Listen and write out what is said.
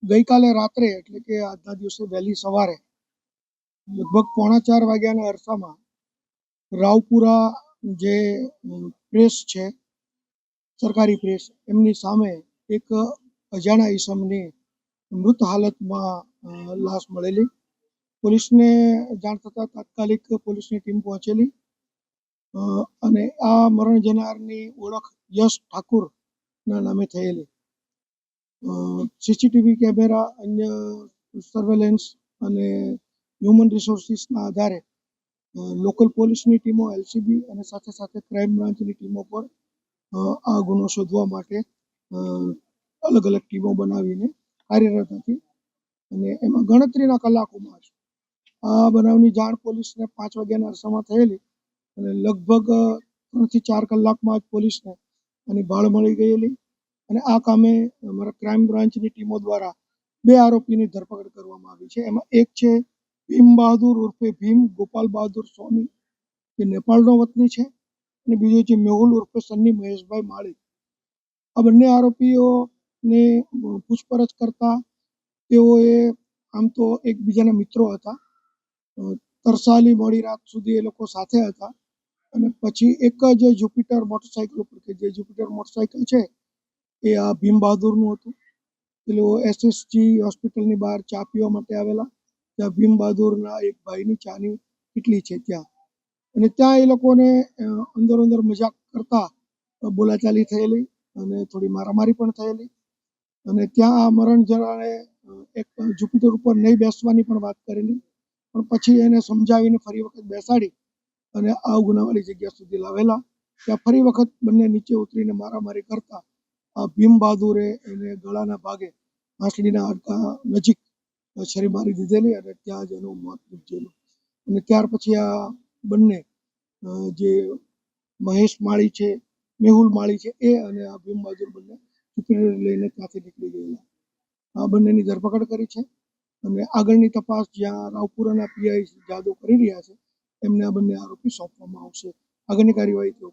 ગઈકાલે રાત્રે એટલે કે આજના દિવસે વહેલી સવારે લગભગ 3:45 વાગ્યાના અરસામાં રાવપુરા જે પ્રેસ છે, સરકારી પ્રેસ, એમની સામે એક અજાણ્યા ઈસમની મૃત હાલતમાં લાશ મળેલી. પોલીસને જાણ થતાં તાત્કાલિક પોલીસની ટીમ પહોંચેલી અને આ મરણ જનારની ઓળખ યશ ઠાકુરના નામે થયેલી. સીસીટીવી કેમેરા, અન્ય સર્વેલન્સ અને હ્યુમન રિસોર્સિસના આધારે લોકલ પોલીસની ટીમો, એલસીબી અને સાથે સાથે ક્રાઇમ બ્રાન્ચની ટીમો પર આ ગુનો શોધવા માટે અલગ અલગ ટીમો બનાવીને કાર્યરત હતી. અને એમાં ગણતરીના કલાકોમાં જ આ બનાવની જાણ પોલીસને 5 વાગ્યાના અરસામાં થયેલી અને લગભગ 3 થી 4 કલાકમાં જ પોલીસને આની ભાળ મળી ગયેલી. અને આ કામે અમારા ક્રાઇમ બ્રાન્ચની ટીમો દ્વારા 2 આરોપીની ધરપકડ કરવામાં આવી છે. એમાં એક છે ભીમ બહાદુર ઉર્ફે ભીમ ગોપાલ બહાદુર સોની, જે નેપાળનો વતની છે, અને બીજો છે મેહુલ ઉર્ફે સન્ની મહેશભાઈ માળી. આ બંને આરોપીઓને પૂછપરછ કરતા તેઓએ આમ તો એકબીજાના મિત્રો હતા. તરસાલી મોડી રાત સુધી એ લોકો સાથે હતા અને પછી એક જ જુપિટર મોટરસાઇકલ ઉપર, કે જે જુપિટર મોટરસાઇકલ છે એ આ ભીમ બહાદુરનું હતું. પેલું એસએસજી હોસ્પિટલની બહાર ચા પીવા માટે આવેલા, ત્યાં ભીમ બહાદુરના એક ભાઈની ચાની કેટલી છે ત્યાં, અને ત્યાં એ લોકોને અંદર અંદર મજાક કરતા બોલાચાલી થયેલી અને થોડી મારામારી પણ થયેલી. અને ત્યાં આ મરણ જનારે એક જુપિટર ઉપર નહીં બેસવાની પણ વાત કરેલી, પણ પછી એને સમજાવીને ફરી વખત બેસાડી અને આ ગુનાવાળી જગ્યા સુધી લાવેલા. ત્યાં ફરી વખત બંને નીચે ઉતરીને મારામારી કરતા આ ભીમ બહાદુરે એને ગળાના ભાગે આંસળીના હાડકા નજીક છરી મારી દીધેલી અને ત્યાં જ એનું મોત નીપજેલું. અને ત્યાર પછી આ બંને જે મહેશ માળી છે, મેહુલ માળી છે, એ અને આ ભીમ બહાદુર બંને જુપિટર લઈને ત્યાંથી નીકળી ગયેલા. આ બંનેની ધરપકડ કરી છે અને આગળની તપાસ જ્યાં રાવપુરાના પીઆઈ જાદવ કરી રહ્યા છે, એમને આ બંને આરોપી સોંપવામાં આવશે. આગળની કાર્યવાહી તેઓ